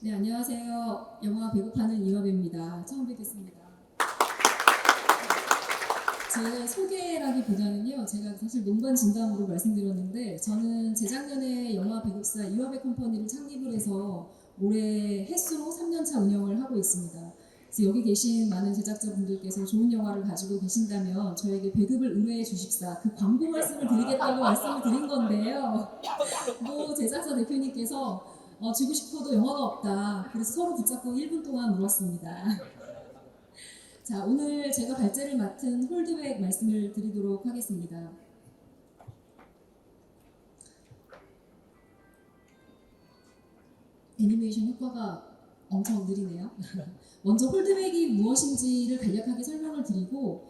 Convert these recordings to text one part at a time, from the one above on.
네, 안녕하세요. 영화 배급하는 이화배입니다. 처음 뵙겠습니다. 제 소개라기보다는요, 제가 사실 농반 진담으로 말씀드렸는데, 저는 재작년에 영화 배급사 이화배 컴퍼니를 창립을 해서 올해 햇수로 3년차 운영을 하고 있습니다. 그래서 여기 계신 많은 제작자분들께서 좋은 영화를 가지고 계신다면 저에게 배급을 의뢰해 주십사, 그 광고 말씀을 드리겠다고 말씀을 드린 건데요. 뭐 제작사 대표님께서 주고 싶어도 영화가 없다. 그래서 서로 붙잡고 1분 동안 물었습니다. 자, 오늘 제가 발제를 맡은 홀드백 말씀을 드리도록 하겠습니다. 애니메이션 효과가 엄청 느리네요. 먼저 홀드백이 무엇인지를 간략하게 설명을 드리고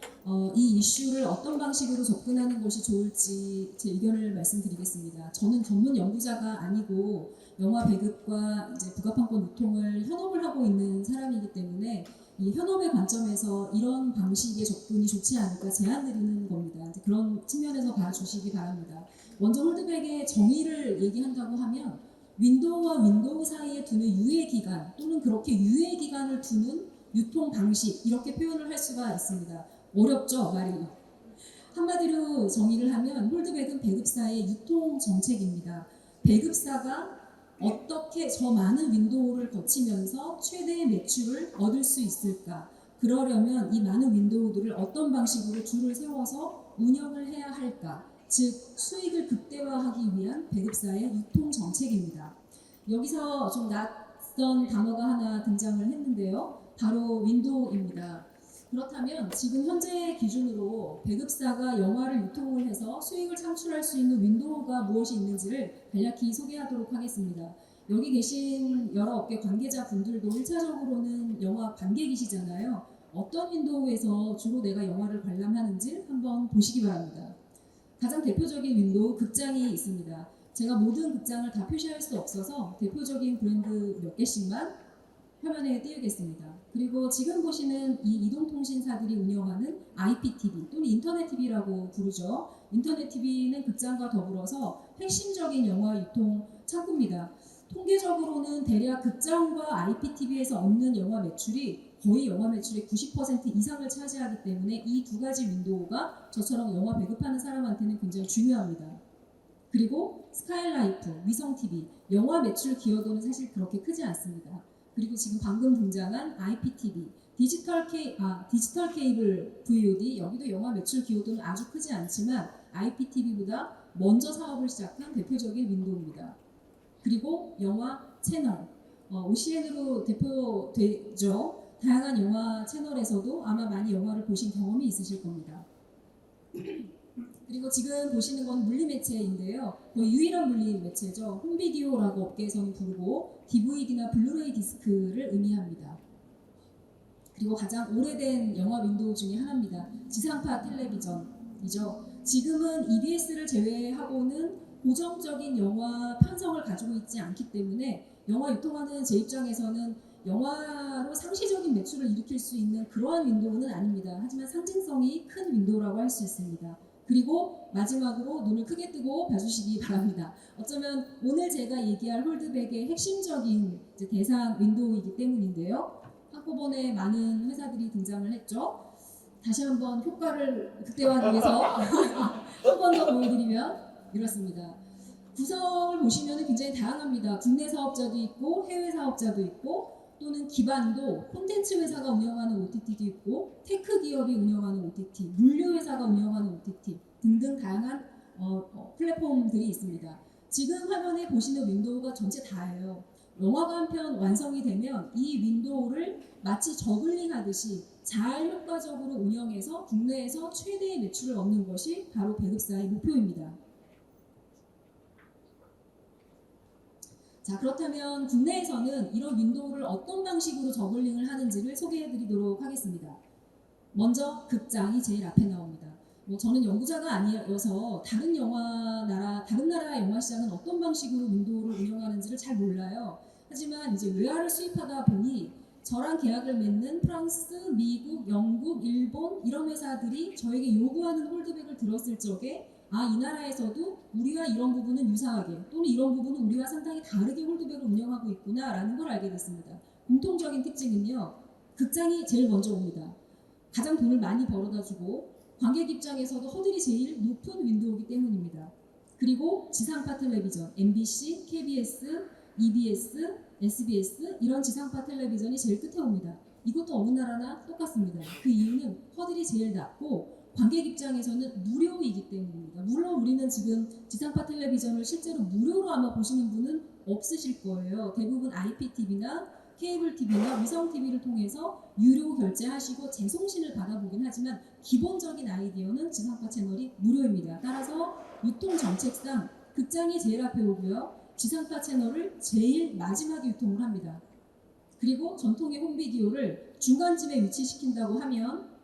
이 이슈를 어떤 방식으로 접근하는 것이 좋을지 제 의견을 말씀드리겠습니다. 저는 전문 연구자가 아니고 영화 배급과 이제 부가판권 유통을 현업을 하고 있는 사람이기 때문에 이 현업의 관점에서 이런 방식의 접근이 좋지 않을까 제안 드리는 겁니다. 그런 측면에서 봐주시기 바랍니다. 먼저 홀드백의 정의를 얘기한다고 하면 윈도우와 윈도우 사이에 두는 유예 기간 또는 그렇게 유예 기간을 두는 유통 방식 이렇게 표현을 할 수가 있습니다. 어렵죠, 말이. 한마디로 정의를 하면 홀드백은 배급사의 유통 정책입니다. 배급사가 어떻게 저 많은 윈도우를 거치면서 최대의 매출을 얻을 수 있을까? 그러려면 이 많은 윈도우들을 어떤 방식으로 줄을 세워서 운영을 해야 할까? 즉 수익을 극대화하기 위한 배급사의 유통 정책입니다. 여기서 좀 낯선 단어가 하나 등장을 했는데요. 바로 윈도우입니다. 그렇다면 지금 현재 기준으로 배급사가 영화를 유통을 해서 수익을 창출할 수 있는 윈도우가 무엇이 있는지를 간략히 소개하도록 하겠습니다. 여기 계신 여러 업계 관계자분들도 1차적으로는 영화 관객이시잖아요. 어떤 윈도우에서 주로 내가 영화를 관람하는지 한번 보시기 바랍니다. 가장 대표적인 윈도우 극장이 있습니다. 제가 모든 극장을 다 표시할 수 없어서 대표적인 브랜드 몇 개씩만 화면에 띄우겠습니다. 그리고 지금 보시는 이 이동통신사들이 운영하는 IPTV 또는 인터넷 TV라고 부르죠. 인터넷 TV는 극장과 더불어서 핵심적인 영화 유통 창구입니다. 통계적으로는 대략 극장과 IPTV에서 얻는 영화 매출이 거의 영화 매출의 90% 이상을 차지하기 때문에 이 두 가지 윈도우가 저처럼 영화 배급하는 사람한테는 굉장히 중요합니다. 그리고 스카이라이프, 위성TV, 영화 매출 기여도는 사실 그렇게 크지 않습니다. 그리고 지금 방금 등장한 IPTV, 디지털 케이블 VOD, 여기도 영화 매출 기여도는 아주 크지 않지만 IPTV보다 먼저 사업을 시작한 대표적인 윈도우입니다. 그리고 영화 채널, OCN으로 대표되죠. 다양한 영화 채널에서도 아마 많이 영화를 보신 경험이 있으실 겁니다. 그리고 지금 보시는 건 물리매체인데요. 거의 유일한 물리매체죠. 홈비디오라고 업계에서는 부르고 DVD나 블루레이 디스크를 의미합니다. 그리고 가장 오래된 영화 윈도우 중에 하나입니다. 지상파 텔레비전이죠. 지금은 EBS를 제외하고는 고정적인 영화 편성을 가지고 있지 않기 때문에 영화 유통하는 제 입장에서는 영화로 상시적인 매출을 일으킬 수 있는 그러한 윈도우는 아닙니다. 하지만 상징성이 큰 윈도우라고 할 수 있습니다. 그리고 마지막으로 눈을 크게 뜨고 봐주시기 바랍니다. 어쩌면 오늘 제가 얘기할 홀드백의 핵심적인 대상 윈도우이기 때문인데요. 한꺼번에 많은 회사들이 등장을 했죠. 다시 한번 효과를 극대화하기 위해서 한 번 더 보여드리면 이렇습니다. 구성을 보시면 굉장히 다양합니다. 국내 사업자도 있고 해외 사업자도 있고 또는 기반도 콘텐츠 회사가 운영하는 OTT도 있고 테크 기업이 운영하는 OTT, 물류 회사가 운영하는 OTT 등등 다양한 플랫폼들이 있습니다. 지금 화면에 보시는 윈도우가 전체 다예요. 영화가 한 편 완성이 되면 이 윈도우를 마치 저글링 하듯이 잘 효과적으로 운영해서 국내에서 최대의 매출을 얻는 것이 바로 배급사의 목표입니다. 자, 그렇다면 국내에서는 이런 윈도우를 어떤 방식으로 저글링을 하는지를 소개해 드리도록 하겠습니다. 먼저 극장이 제일 앞에 나옵니다. 저는 연구자가 아니어서 다른 나라 영화 시장은 어떤 방식으로 윈도우를 운영하는지를 잘 몰라요. 하지만 이제 외화를 수입하다 보니 저랑 계약을 맺는 프랑스, 미국, 영국, 일본 이런 회사들이 저에게 요구하는 홀드백을 들었을 적에 아, 이 나라에서도 우리와 이런 부분은 유사하게 또는 이런 부분은 우리와 상당히 다르게 홀드백을 운영하고 있구나라는 걸 알게 됐습니다. 공통적인 특징은요. 극장이 제일 먼저 옵니다. 가장 돈을 많이 벌어다 주고 관객 입장에서도 허들이 제일 높은 윈도우이기 때문입니다. 그리고 지상파 텔레비전, MBC, KBS, EBS, SBS 이런 지상파 텔레비전이 제일 끝에 옵니다. 이것도 어느 나라나 똑같습니다. 그 이유는 허들이 제일 낮고 관객 입장에서는 무료이기 때문입니다. 물론 우리는 지금 지상파 텔레비전을 실제로 무료로 아마 보시는 분은 없으실 거예요. 대부분 IPTV나 케이블 TV나 위성 TV를 통해서 유료 결제하시고 재송신을 받아보긴 하지만 기본적인 아이디어는 지상파 채널이 무료입니다. 따라서 유통 정책상 극장이 제일 앞에 오고요. 지상파 채널을 제일 마지막에 유통을 합니다. 그리고 전통의 홈비디오를 중간쯤에 위치시킨다고 하면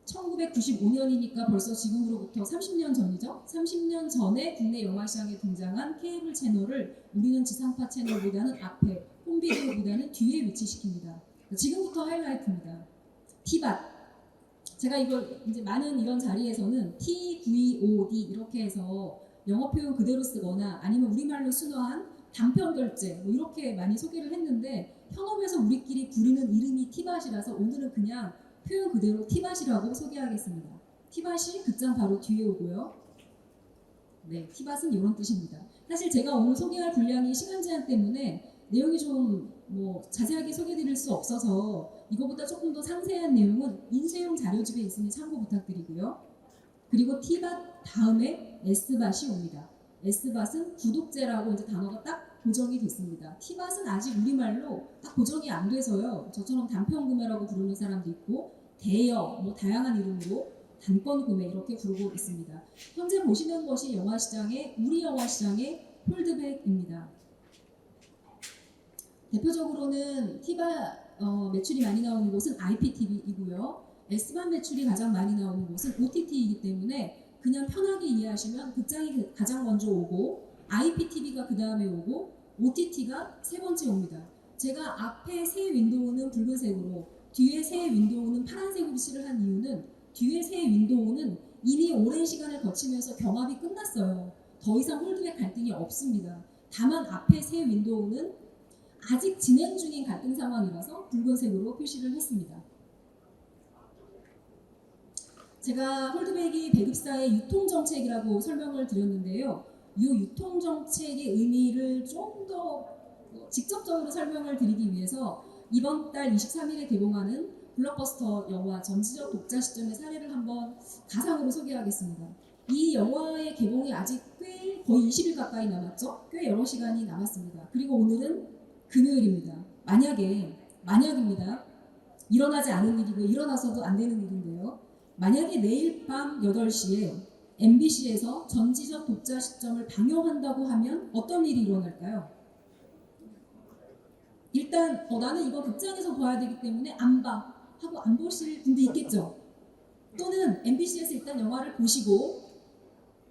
1995년이니까 벌써 지금으로부터 30년 전이죠. 30년 전에 국내 영화 시장에 등장한 케이블 채널을 우리는 지상파 채널보다는 앞에, 홈비디오보다는 뒤에 위치시킵니다. 지금부터 하이라이트입니다. 티밭. 제가 이걸 이제 많은 이런 자리에서는 TVOD 이렇게 해서 영어 표현 그대로 쓰거나 아니면 우리말로 순화한 단편 결제 뭐 이렇게 많이 소개를 했는데 현업에서 우리끼리 부르는 이름이 티밭이라서 오늘은 그냥 표현 그대로 티밭이라고 소개하겠습니다. 티밭이 극장 바로 뒤에 오고요. 네, 티밭은 이런 뜻입니다. 사실 제가 오늘 소개할 분량이 시간 제한 때문에 내용이 좀 뭐 자세하게 소개드릴 수 없어서 이거보다 조금 더 상세한 내용은 인쇄용 자료집에 있으니 참고 부탁드리고요. 그리고 티밭 다음에 S밭이 옵니다. S밭은 구독제라고 이제 단어가 딱 고정이 됐습니다. 티밭은 아직 우리말로 딱 고정이 안 돼서요. 저처럼 단편 구매라고 부르는 사람도 있고 대여, 뭐 다양한 이름으로 단건 구매 이렇게 부르고 있습니다. 현재 보시는 것이 우리 영화 시장의 홀드백입니다. 대표적으로는 티바 매출이 많이 나오는 곳은 IPTV이고요. S반 매출이 가장 많이 나오는 곳은 OTT이기 때문에 그냥 편하게 이해하시면 극장이 가장 먼저 오고 IPTV가 그 다음에 오고 OTT가 세 번째 옵니다. 제가 앞에 새 윈도우는 붉은색으로 뒤에 새 윈도우는 파란색으로 칠을 한 이유는 뒤에 새 윈도우는 이미 오랜 시간을 거치면서 경합이 끝났어요. 더 이상 홀드백 갈등이 없습니다. 다만 앞에 새 윈도우는 아직 진행 중인 갈등 상황이라서 붉은색으로 표시를 했습니다. 제가 홀드백이 배급사의 유통정책이라고 설명을 드렸는데요. 이 유통정책의 의미를 좀 더 직접적으로 설명을 드리기 위해서 이번 달 23일에 개봉하는 블록버스터 영화 전지적 독자 시점의 사례를 한번 가상으로 소개하겠습니다. 이 영화의 개봉이 아직 거의 20일 가까이 남았죠? 꽤 여러 시간이 남았습니다. 그리고 오늘은 금요일입니다. 만약입니다. 일어나지 않은 일이고 일어나서도 안 되는 일인데요. 만약에 내일 밤 8시에 MBC에서 전지적 독자 시점을 방영한다고 하면 어떤 일이 일어날까요? 일단 나는 이거 극장에서 봐야 되기 때문에 안 봐 하고 안 보실 분도 있겠죠. 또는 MBC에서 일단 영화를 보시고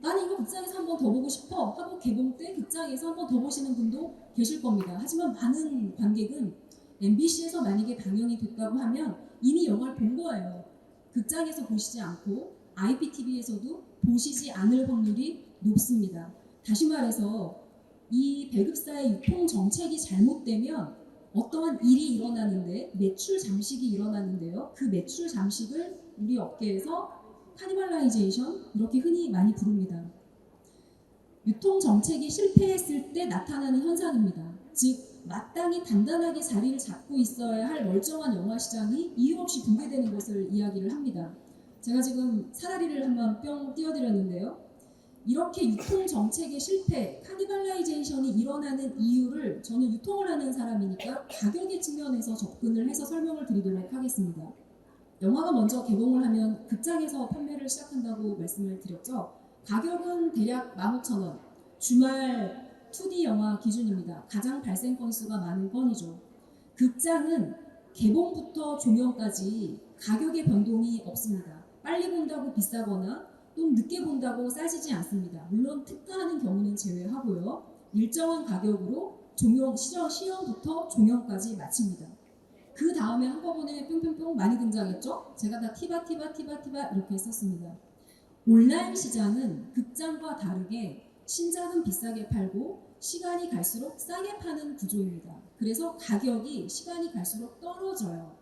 나는 이거 극장에서 한 번 더 보고 싶어 하고 개봉 때 극장에서 한 번 더 보시는 분도 계실 겁니다. 하지만 많은 관객은 MBC에서 만약에 방영이 됐다고 하면 이미 영화를 본 거예요. 극장에서 보시지 않고 IPTV에서도 보시지 않을 확률이 높습니다. 다시 말해서 이 배급사의 유통 정책이 잘못되면 어떠한 일이 일어나는데 매출 잠식이 일어나는데요. 그 매출 잠식을 우리 업계에서 카니발라이제이션 이렇게 흔히 많이 부릅니다. 유통 정책이 실패했을 때 나타나는 현상입니다. 즉 마땅히 단단하게 자리를 잡고 있어야 할 멀쩡한 영화 시장이 이유 없이 붕괴되는 것을 이야기를 합니다. 제가 지금 사다리를 한번 뿅 띄워드렸는데요. 이렇게 유통 정책의 실패, 카니발라이제이션이 일어나는 이유를 저는 유통을 하는 사람이니까 가격의 측면에서 접근을 해서 설명을 드리도록 하겠습니다. 영화가 먼저 개봉을 하면 극장에서 판매를 시작한다고 말씀을 드렸죠. 가격은 대략 15,000원, 주말 2D 영화 기준입니다. 가장 발생 건수가 많은 건이죠. 극장은 개봉부터 종영까지 가격의 변동이 없습니다. 빨리 본다고 비싸거나 또 늦게 본다고 싸지지 않습니다. 물론 특가하는 경우는 제외하고요. 일정한 가격으로 시연부터 종영까지 마칩니다. 그 다음에 한꺼번에 뿅뿅뿅 많이 등장했죠? 제가 다 티바 이렇게 썼습니다. 온라인 시장은 극장과 다르게 신작은 비싸게 팔고 시간이 갈수록 싸게 파는 구조입니다. 그래서 가격이 시간이 갈수록 떨어져요.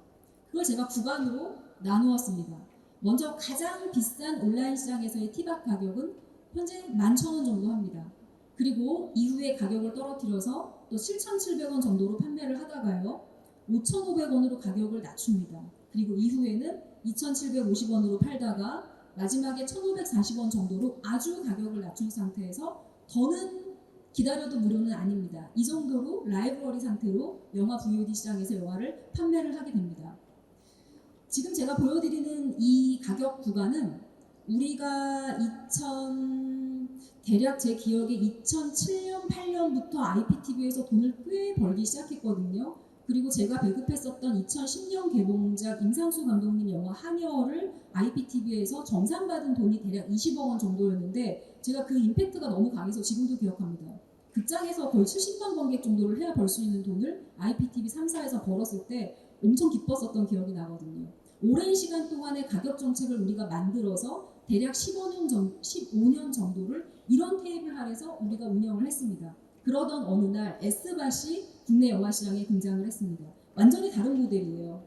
그걸 제가 구간으로 나누었습니다. 먼저 가장 비싼 온라인 시장에서의 티박 가격은 현재 11,000원 정도 합니다. 그리고 이후에 가격을 떨어뜨려서 또 7,700원 정도로 판매를 하다가요. 5,500원으로 가격을 낮춥니다. 그리고 이후에는 2,750원으로 팔다가 마지막에 1,540원 정도로 아주 가격을 낮춘 상태에서 더는 기다려도 무료는 아닙니다. 이 정도로 라이브러리 상태로 영화 VOD 시장에서 영화를 판매를 하게 됩니다. 지금 제가 보여드리는 이 가격 구간은 우리가 대략 제 기억에 2007년, 8년부터 IPTV에서 돈을 꽤 벌기 시작했거든요. 그리고 제가 배급했었던 2010년 개봉작 임상수 감독님 영화 하녀를 IPTV에서 정산받은 돈이 대략 20억 원 정도였는데 제가 그 임팩트가 너무 강해서 지금도 기억합니다. 극장에서 거의 70만 관객 정도를 해야 벌 수 있는 돈을 IPTV 3사에서 벌었을 때 엄청 기뻤었던 기억이 나거든요. 오랜 시간 동안의 가격 정책을 우리가 만들어서 대략 15년 정도를 이런 테이블 아래서 우리가 운영을 했습니다. 그러던 어느 날 S밭이 국내 영화 시장에 등장을 했습니다. 완전히 다른 모델이에요.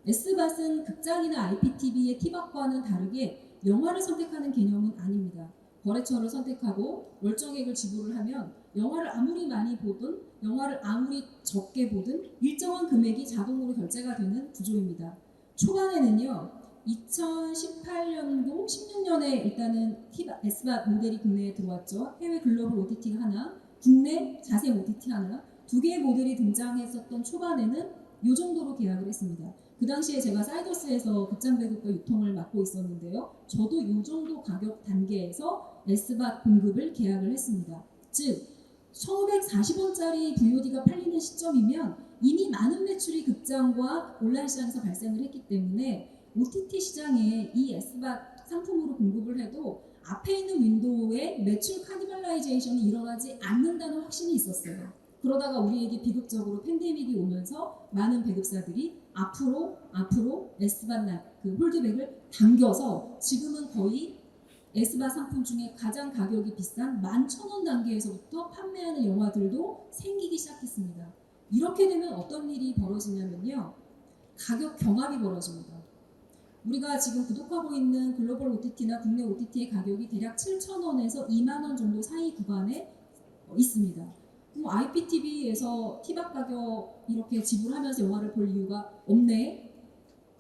S밭은 극장이나 IPTV의 티박과는 다르게 영화를 선택하는 개념은 아닙니다. 거래처를 선택하고 월정액을 지불을 하면 영화를 아무리 많이 보든 영화를 아무리 적게 보든 일정한 금액이 자동으로 결제가 되는 구조입니다. 초반에는요. 2018년도, 16년에 일단은 S밭 모델이 국내에 들어왔죠. 해외 글로벌 OTT가 하나, 국내 자생 OTT 하나, 두 개의 모델이 등장했었던 초반에는 이 정도로 계약을 했습니다. 그 당시에 제가 사이더스에서 극장 배급과 유통을 맡고 있었는데요. 저도 이 정도 가격 단계에서 S밭 공급을 계약을 했습니다. 즉 1,540원짜리 VOD가 팔리는 시점이면 이미 많은 매출이 극장과 온라인 시장에서 발생을 했기 때문에 OTT 시장에 이 S밭 상품으로 공급을 해도 앞에 있는 윈도우에 매출 카니발라이제이션이 일어나지 않는다는 확신이 있었어요. 그러다가 우리에게 비극적으로 팬데믹이 오면서 많은 배급사들이 앞으로 S밭 그 홀드백을 당겨서 지금은 거의 S밭 상품 중에 가장 가격이 비싼 11,000원 단계에서부터 판매하는 영화들도 생기기 시작했습니다. 이렇게 되면 어떤 일이 벌어지냐면요. 가격 경합이 벌어집니다. 우리가 지금 구독하고 있는 글로벌 OTT나 국내 OTT의 가격이 대략 7,000원에서 2만원 정도 사이 구간에 있습니다. IPTV에서 티박 가격 이렇게 지불하면서 영화를 볼 이유가 없네.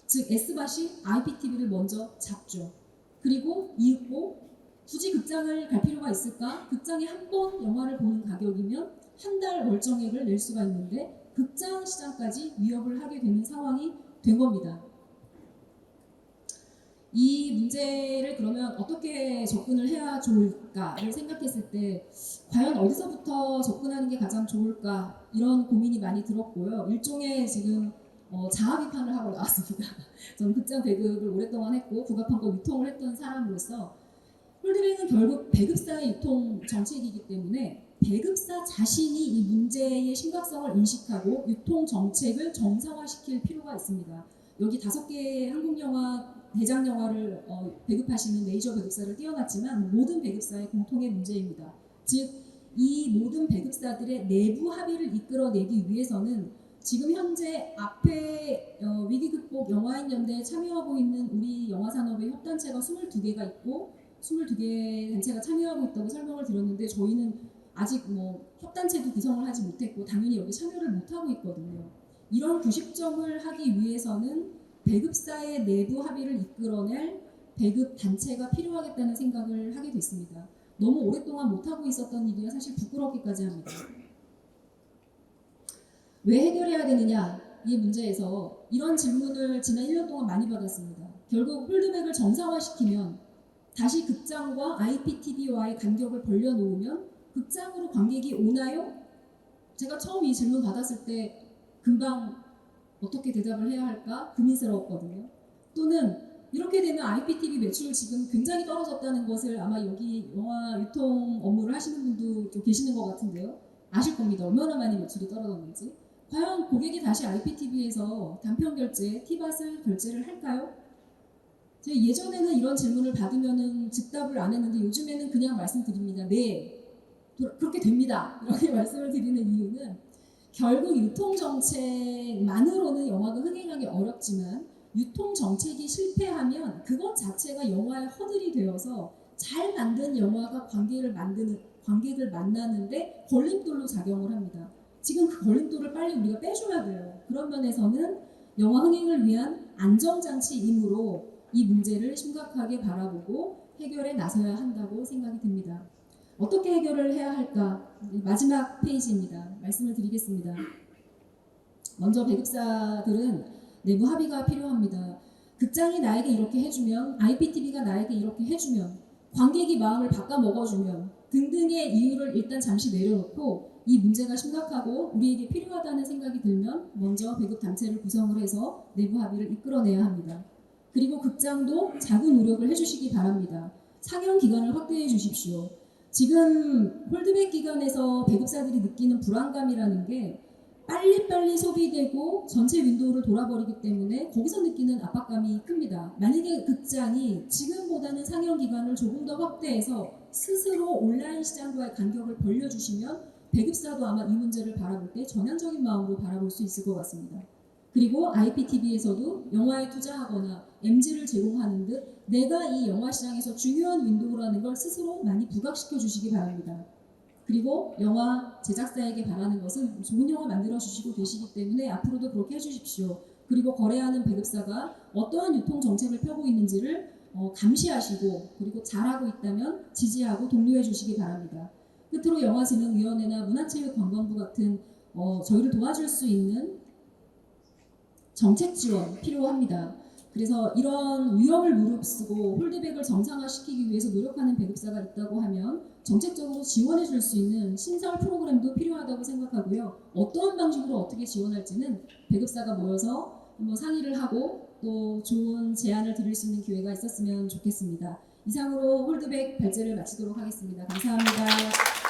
즉 S밭이 IPTV를 먼저 잡죠. 그리고 이윽고 굳이 극장을 갈 필요가 있을까? 극장에 한 번 영화를 보는 가격이면 한 달 월정액을 낼 수가 있는데 극장 시장까지 위협을 하게 되는 상황이 된 겁니다. 이 문제를 그러면 어떻게 접근을 해야 좋을까를 생각했을 때 과연 어디서부터 접근하는 게 가장 좋을까 이런 고민이 많이 들었고요. 일종의 지금 자아 비판을 하고 나왔습니다. 저는 극장 배급을 오랫동안 했고 부가판권 유통을 했던 사람으로서 홀드백은 결국 배급사의 유통 정책이기 때문에 배급사 자신이 이 문제의 심각성을 인식하고 유통 정책을 정상화시킬 필요가 있습니다. 여기 5개의 한국 영화 대작 영화를 배급하시는 메이저 배급사를 띄워놨지만 모든 배급사의 공통의 문제입니다. 즉, 이 모든 배급사들의 내부 합의를 이끌어내기 위해서는 지금 현재 앞에 위기 극복 영화인 연대에 참여하고 있는 우리 영화산업의 협단체가 22개가 있고 22개 단체가 참여하고 있다고 설명을 드렸는데 저희는 아직 협단체도 구성을 하지 못했고 당연히 여기 참여를 못하고 있거든요. 이런 구식점을 하기 위해서는 배급사의 내부 합의를 이끌어낼 배급 단체가 필요하겠다는 생각을 하게 됐습니다. 너무 오랫동안 못하고 있었던 일이라 사실 부끄럽기까지 합니다. 왜 해결해야 되느냐 이 문제에서 이런 질문을 지난 1년 동안 많이 받았습니다. 결국 홀드백을 정상화시키면 다시 극장과 IPTV와의 간격을 벌려놓으면 극장으로 관객이 오나요? 제가 처음 이 질문 받았을 때 금방 어떻게 대답을 해야 할까 고민스러웠거든요. 또는 이렇게 되면 IPTV 매출 지금 굉장히 떨어졌다는 것을 아마 여기 영화 유통 업무를 하시는 분도 좀 계시는 것 같은데요. 아실 겁니다. 얼마나 많이 매출이 떨어졌는지. 과연 고객이 다시 IPTV에서 단편 결제, 티밭을 결제를 할까요? 제가 예전에는 이런 질문을 받으면은 즉답을 안 했는데 요즘에는 그냥 말씀드립니다. 네, 그렇게 됩니다. 이렇게 말씀을 드리는 이유는 결국 유통 정책만으로는 영화가 흥행하기 어렵지만 유통 정책이 실패하면 그것 자체가 영화의 허들이 되어서 잘 만든 영화가 관객을 만나는데 걸림돌로 작용을 합니다. 지금 그 걸림돌을 빨리 우리가 빼줘야 돼요. 그런 면에서는 영화 흥행을 위한 안정장치이므로 이 문제를 심각하게 바라보고 해결에 나서야 한다고 생각이 듭니다. 어떻게 해결을 해야 할까? 마지막 페이지입니다. 말씀을 드리겠습니다. 먼저 배급사들은 내부 합의가 필요합니다. 극장이 나에게 이렇게 해주면, IPTV가 나에게 이렇게 해주면, 관객이 마음을 바꿔 먹어주면 등등의 이유를 일단 잠시 내려놓고 이 문제가 심각하고 우리에게 필요하다는 생각이 들면 먼저 배급단체를 구성을 해서 내부 합의를 이끌어내야 합니다. 그리고 극장도 자구 노력을 해주시기 바랍니다. 상영 기간을 확대해 주십시오. 지금 홀드백 기간에서 배급사들이 느끼는 불안감이라는 게 빨리빨리 소비되고 전체 윈도우를 돌아버리기 때문에 거기서 느끼는 압박감이 큽니다. 만약에 극장이 지금보다는 상영 기간을 조금 더 확대해서 스스로 온라인 시장과의 간격을 벌려주시면 배급사도 아마 이 문제를 바라볼 때 전향적인 마음으로 바라볼 수 있을 것 같습니다. 그리고 IPTV에서도 영화에 투자하거나 MG를 제공하는 듯 내가 이 영화 시장에서 중요한 윈도우라는 걸 스스로 많이 부각시켜 주시기 바랍니다. 그리고 영화 제작사에게 바라는 것은 좋은 영화 만들어 주시고 계시기 때문에 앞으로도 그렇게 해주십시오. 그리고 거래하는 배급사가 어떠한 유통 정책을 펴고 있는지를 감시하시고 그리고 잘하고 있다면 지지하고 독려해 주시기 바랍니다. 끝으로 영화진흥위원회나 문화체육관광부 같은 저희를 도와줄 수 있는 정책 지원 필요합니다. 그래서 이런 위험을 무릅쓰고 홀드백을 정상화시키기 위해서 노력하는 배급사가 있다고 하면 정책적으로 지원해 줄 수 있는 신설 프로그램도 필요하다고 생각하고요. 어떠한 방식으로 어떻게 지원할지는 배급사가 모여서 한번 상의를 하고 또 좋은 제안을 드릴 수 있는 기회가 있었으면 좋겠습니다. 이상으로 홀드백 발제를 마치도록 하겠습니다. 감사합니다.